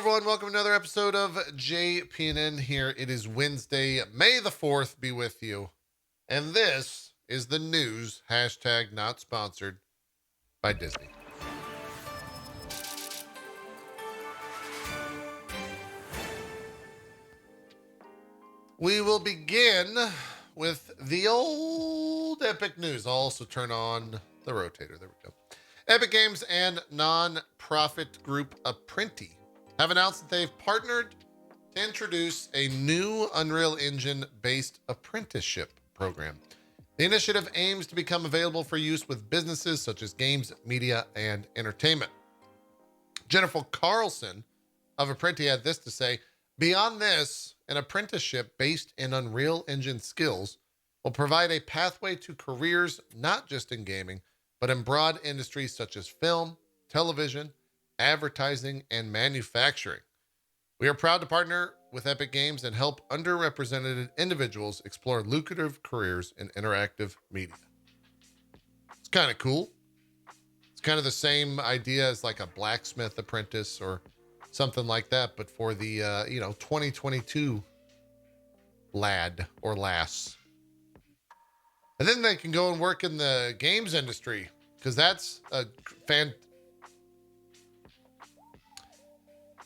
everyone. Welcome to another episode of JPNN here. It is Wednesday, May the 4th be with you. And this is the news, hashtag not sponsored by Disney. We will begin with the old Epic news. I'll also turn on the rotator. There we go. Epic Games and non-profit group Apprenti have announced that they've partnered to introduce a new Unreal Engine-based apprenticeship program. The initiative aims to become available for use with businesses such as games, media, and entertainment. Jennifer Carlson of Apprenti had this to say: beyond this, an apprenticeship based in Unreal Engine skills will provide a pathway to careers not just in gaming, but in broad industries such as film, television, advertising, and manufacturing. We are proud to partner with Epic Games and help underrepresented individuals explore lucrative careers in interactive media. It's kind of cool. It's kind of the same idea as like a blacksmith apprentice or something like that, but for the 2022 lad or lass. And then they can go and work in the games industry, because that's a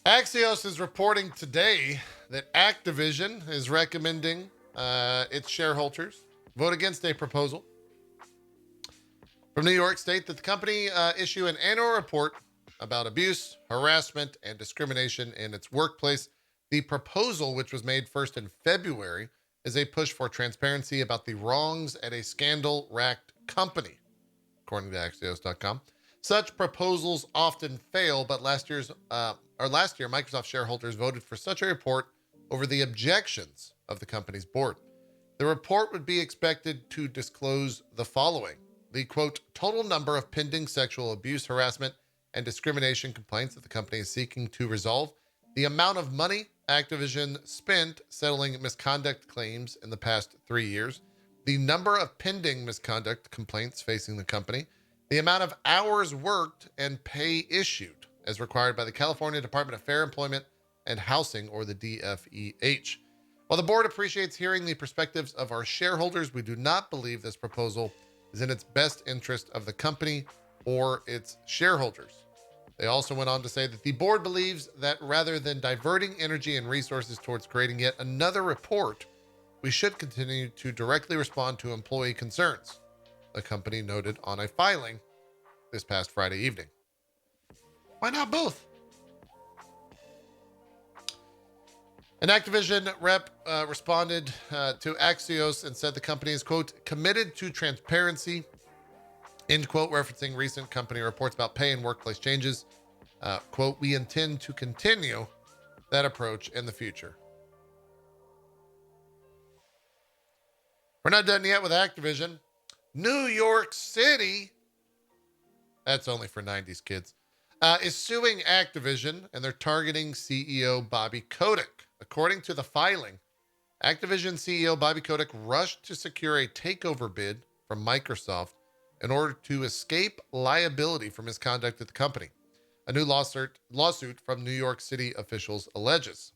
Axios is reporting today that Activision is recommending its shareholders vote against a proposal from New York State that the company issue an annual report about abuse, harassment, and discrimination in its workplace. The proposal, which was made first in February, is a push for transparency about the wrongs at a scandal-racked company, according to Axios.com. Such proposals often fail, but last year, Microsoft shareholders voted for such a report over the objections of the company's board. The report would be expected to disclose the following: the, quote, total number of pending sexual abuse, harassment, and discrimination complaints that the company is seeking to resolve, the amount of money Activision spent settling misconduct claims in the past 3 years, the number of pending misconduct complaints facing the company, the amount of hours worked and pay issued as required by the California Department of Fair Employment and Housing, or the DFEH. While the board appreciates hearing the perspectives of our shareholders, we do not believe this proposal is in its best interest of the company or its shareholders. They also went on to say that the board believes that rather than diverting energy and resources towards creating yet another report, we should continue to directly respond to employee concerns, the company noted on a filing this past Friday evening. Why not both? An Activision rep responded to Axios and said the company is, quote, committed to transparency, end quote, referencing recent company reports about pay and workplace changes. Quote, we intend to continue that approach in the future. We're not done yet with Activision. New York City, that's only for 90s kids, is suing Activision, and they're targeting CEO Bobby Kotick. According to the filing, Activision CEO Bobby Kotick rushed to secure a takeover bid from Microsoft in order to escape liability for misconduct at the company. A new lawsuit from New York City officials alleges.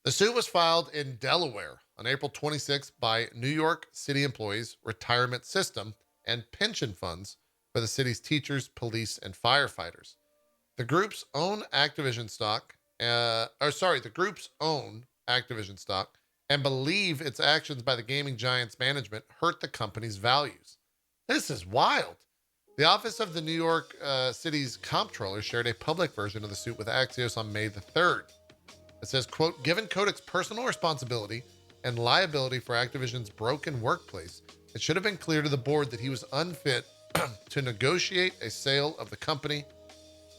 The suit was filed in Delaware on April 26th by New York City employees, retirement system, and pension funds for the city's teachers, police, and firefighters. The group's own Activision stock, and believe its actions by the gaming giant's management hurt the company's values. This is wild. The office of the New York City's comptroller shared a public version of the suit with Axios on May the 3rd. It says, quote, given Kotick's personal responsibility and liability for Activision's broken workplace, it should have been clear to the board that he was unfit to negotiate a sale of the company,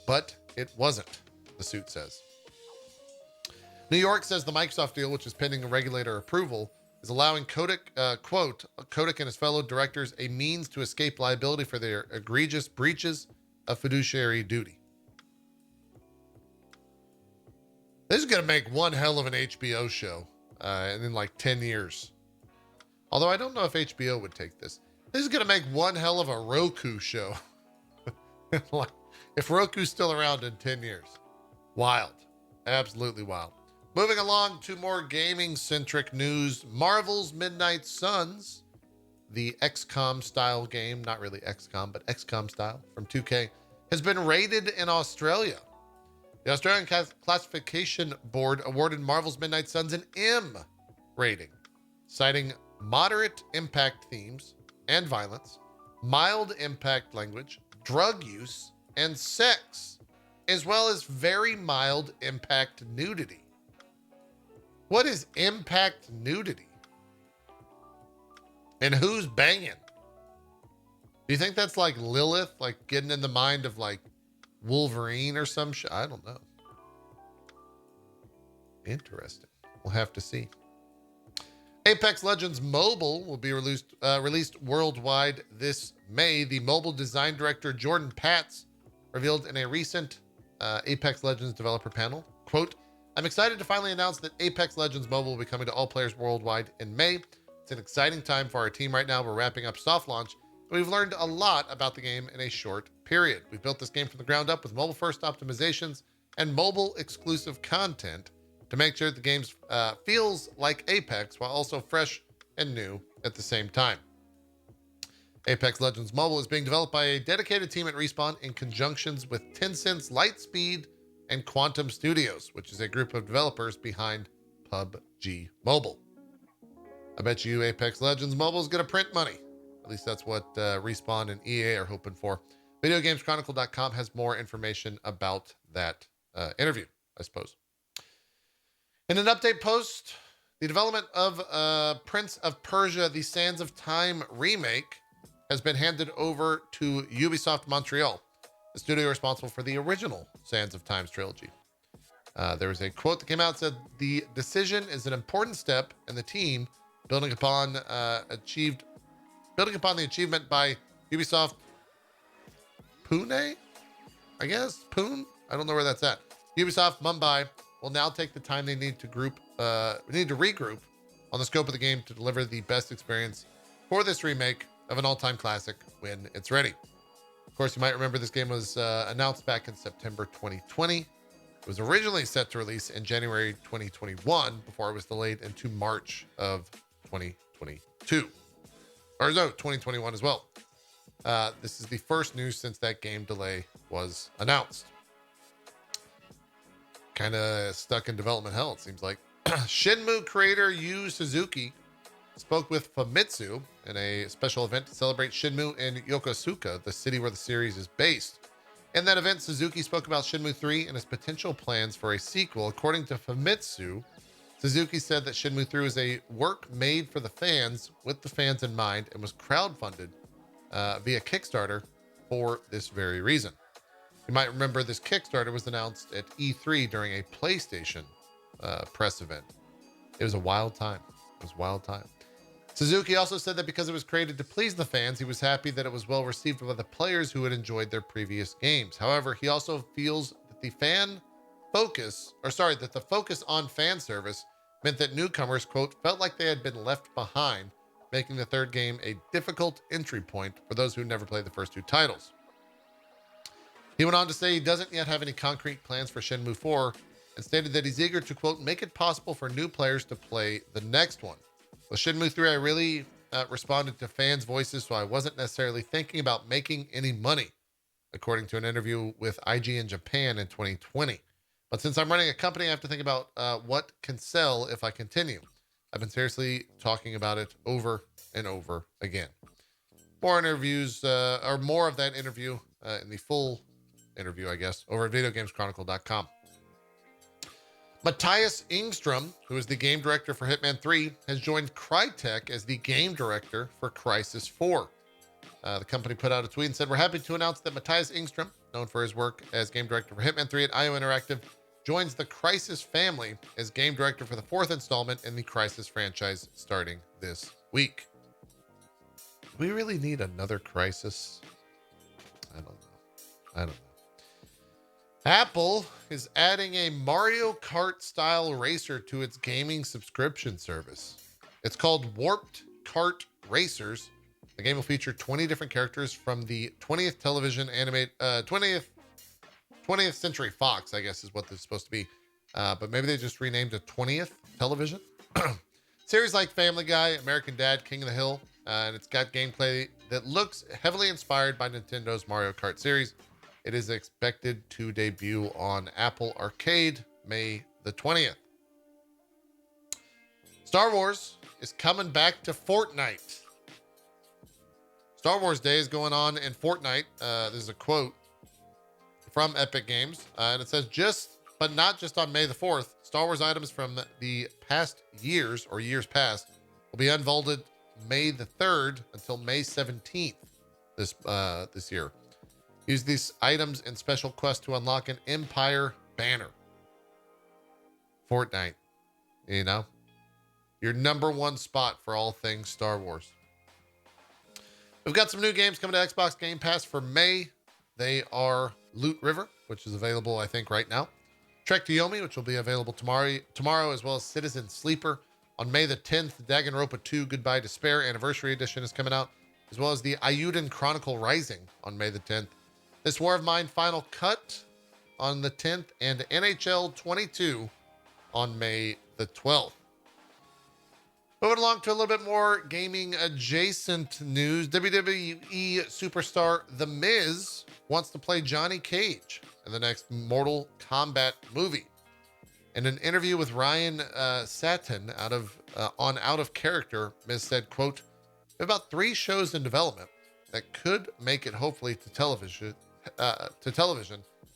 but it wasn't, the suit says. New York says the Microsoft deal, which is pending regulator approval, is allowing Kotick, quote, Kotick and his fellow directors a means to escape liability for their egregious breaches of fiduciary duty. This is going to make one hell of an HBO show in like 10 years. Although I don't know if HBO would take this. This is going to make one hell of a Roku show. Like, if Roku's still around in 10 years. Wild. Absolutely wild. Moving along to more gaming-centric news. Marvel's Midnight Suns, the XCOM style game, not really XCOM, but XCOM style from 2K, has been rated in Australia. The Australian Classification Board awarded Marvel's Midnight Suns an M rating, citing moderate impact themes and violence, mild impact language, drug use, and sex, as well as very mild impact nudity. What is impact nudity? And who's banging? Do you think that's like Lilith, like getting in the mind of like Wolverine or some shit? I don't know. Interesting. We'll have to see. Apex Legends Mobile will be released worldwide this May. The mobile design director Jordan Patz revealed in a recent Apex Legends developer panel, quote, "I'm excited to finally announce that Apex Legends Mobile will be coming to all players worldwide in May. It's an exciting time for our team right now. We're wrapping up soft launch, and we've learned a lot about the game in a short period. We've built this game from the ground up with mobile-first optimizations and mobile-exclusive content to make sure the game feels like Apex while also fresh and new at the same time. Apex Legends Mobile is being developed by a dedicated team at Respawn in conjunctions with Tencent's Lightspeed and Quantum Studios, which is a group of developers behind PUBG Mobile. I bet you Apex Legends Mobile is going to print money. At least that's what Respawn and EA are hoping for. VideoGamesChronicle.com has more information about that interview, I suppose. In an update post, the development of Prince of Persia, The Sands of Time remake has been handed over to Ubisoft Montreal, the studio responsible for the original Sands of Times trilogy. There was a quote that came out that said, "The decision is an important step in the team building upon the achievement by Ubisoft Pune, I guess? Pune? I don't know where that's at. Ubisoft Mumbai will now take the time they need to regroup on the scope of the game to deliver the best experience for this remake of an all-time classic when it's ready." Of course, you might remember this game was announced back in September 2020. It was originally set to release in January 2021 before it was delayed into March of 2022. Or no, 2021 as well. This is the first news since that game delay was announced. Kind of stuck in development hell, it seems like. Shenmue creator Yu Suzuki spoke with Famitsu in a special event to celebrate Shenmue in Yokosuka, the city where the series is based. In that event, Suzuki spoke about Shenmue 3 and his potential plans for a sequel. According to Famitsu, Suzuki said that Shenmue 3 was a work made for the fans, with the fans in mind, and was crowdfunded via Kickstarter for this very reason. You might remember this Kickstarter was announced at E3 during a PlayStation press event. It was a wild time. It was a wild time. Suzuki also said that because it was created to please the fans, he was happy that it was well received by the players who had enjoyed their previous games. However, he also feels that the focus on fan service meant that newcomers, quote, felt like they had been left behind, making the third game a difficult entry point for those who never played the first two titles. He went on to say he doesn't yet have any concrete plans for Shenmue 4 and stated that he's eager to, quote, make it possible for new players to play the next one. With Shenmue 3, I really responded to fans' voices, so I wasn't necessarily thinking about making any money, according to an interview with IGN Japan in 2020. But since I'm running a company, I have to think about what can sell if I continue. I've been seriously talking about it over and over again. More interviews, or more of that interview in the full interview, I guess, over at VideoGamesChronicle.com. Matthias Engström, who is the game director for Hitman 3, has joined Crytek as the game director for Crysis 4. The company put out a tweet and said, "We're happy to announce that Matthias Engström, known for his work as game director for Hitman 3 at IO Interactive, joins the Crysis family as game director for the fourth installment in the Crysis franchise starting this week." Do we really need another Crysis? I don't know. Apple is adding a Mario Kart style racer to its gaming subscription service. It's called Warped Kart Racers. The game will feature 20 different characters from the 20th 20th Century Fox, I guess is what this is supposed to be. But maybe they just renamed it 20th Television. Series like Family Guy, American Dad, King of the Hill, and it's got gameplay that looks heavily inspired by Nintendo's Mario Kart series. It is expected to debut on Apple Arcade May the 20th. Star Wars is coming back to Fortnite. Star Wars Day is going on in Fortnite. This is a quote from Epic Games, and it says, but not just on May the 4th, Star Wars items from the past years or years past will be unfolded May the 3rd until May 17th this year. Use these items in special quests to unlock an Empire banner. Fortnite, you know, your number one spot for all things Star Wars. We've got some new games coming to Xbox Game Pass for May. They are Loot River, which is available, I think, right now. Trek to Yomi, which will be available tomorrow, as well as Citizen Sleeper. On May the 10th, Danganronpa 2 Goodbye Despair Anniversary Edition is coming out, as well as the Ayuden Chronicle Rising on May the 10th. This War of Mine Final Cut on the 10th, and NHL 22 on May the 12th. Moving along to a little bit more gaming adjacent news. WWE Superstar The Miz wants to play Johnny Cage in the next Mortal Kombat movie. In an interview with Ryan Satin on Out of Character, Miz said, quote, "We have about 3 shows in development that could make it hopefully to television.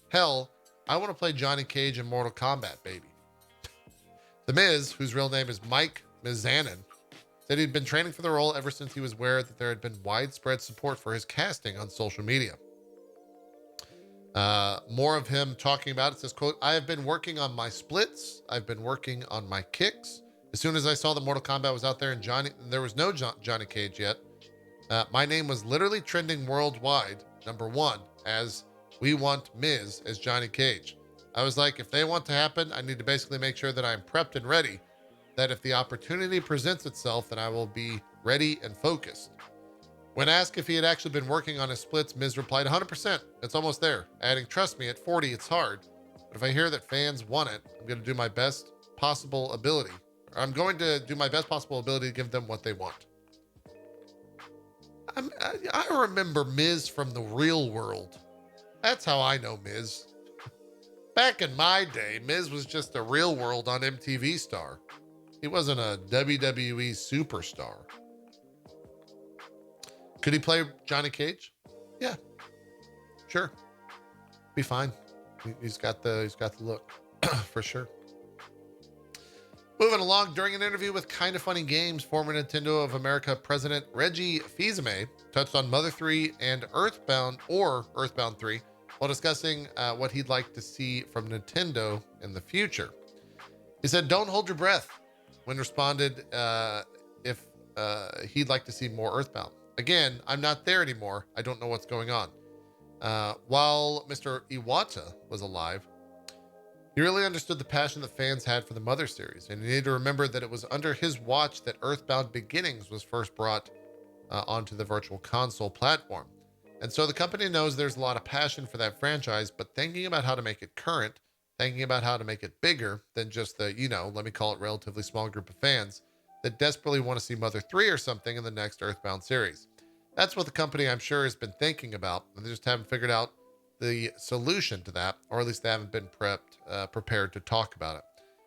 Hell, I want to play Johnny Cage in Mortal Kombat, baby." The Miz, whose real name is Mike Mizanin, said he'd been training for the role ever since he was aware that there had been widespread support for his casting on social media. More of him talking about it says, quote, "I have been working on my splits. I've been working on my kicks. As soon as I saw that Mortal Kombat was out there and there was no Johnny Cage yet, my name was literally trending worldwide, #1, as we want Miz as Johnny Cage. I was like, if they want to happen, I need to basically make sure that I'm prepped and ready, that if the opportunity presents itself, then I will be ready and focused." When asked if he had actually been working on his splits, Miz replied, 100%. It's almost there. Adding, "Trust me, at 40, it's hard. But if I hear that fans want it, I'm going to do my best possible ability. To give them what they want." I remember Miz from the real world. That's how I know Miz. Back in my day, Miz was just a real world on MTV star. He wasn't a WWE superstar. Could he play Johnny Cage? Yeah, sure. Be fine. He's got the look for sure. Moving along, during an interview with Kinda Funny Games, former Nintendo of America President Reggie Fils-Aimé touched on Mother 3 and Earthbound 3 while discussing what he'd like to see from Nintendo in the future. He said, "Don't hold your breath," when responded if he'd like to see more Earthbound. "Again, I'm not there anymore. I don't know what's going on." While Mr. Iwata was alive, he really understood the passion that fans had for the Mother series, and you need to remember that it was under his watch that Earthbound Beginnings was first brought onto the Virtual Console platform. And so the company knows there's a lot of passion for that franchise, but thinking about how to make it current, thinking about how to make it bigger than just the, let me call it relatively small group of fans that desperately want to see Mother 3 or something in the next Earthbound series. That's what the company, I'm sure, has been thinking about, and they just haven't figured out the solution to that, or at least they haven't been prepared to talk about it.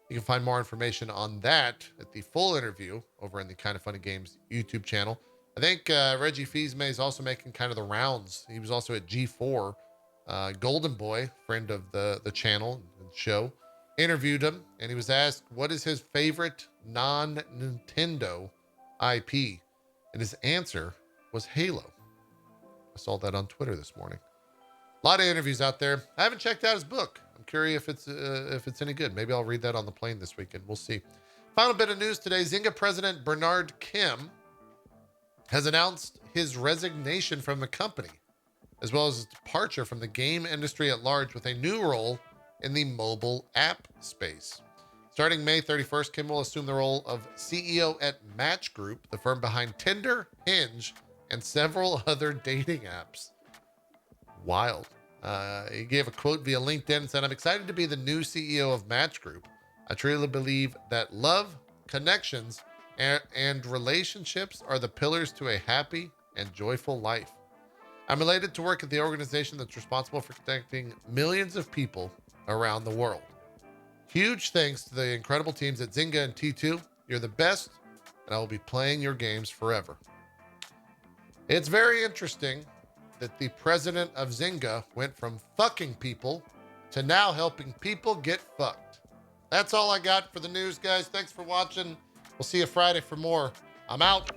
You can find more information on that at the full interview over in the Kinda Funny Games YouTube channel. I think Reggie Fils-Aimé is also making kind of the rounds. He was also at G4. Golden Boy, friend of the channel and show, interviewed him, and he was asked what is his favorite non-Nintendo IP, and his answer was Halo. I saw that on Twitter this morning. A lot of interviews out there. I haven't checked out his book. I'm curious if it's any good. Maybe I'll read that on the plane this weekend. We'll see. Final bit of news today. Zynga president Bernard Kim has announced his resignation from the company, as well as his departure from the game industry at large with a new role in the mobile app space. Starting May 31st, Kim will assume the role of CEO at Match Group, the firm behind Tinder, Hinge, and several other dating apps. Wild. He gave a quote via LinkedIn and said, "I'm excited to be the new CEO of Match Group. I truly believe that love, connections, and relationships are the pillars to a happy and joyful life. I'm elated to work at the organization that's responsible for connecting millions of people around the world. Huge thanks to the incredible teams at Zynga and T2. You're the best, and I will be playing your games forever." It's very interesting that the president of Zynga went from fucking people to now helping people get fucked. That's all I got for the news, guys. Thanks for watching. We'll see you Friday for more. I'm out.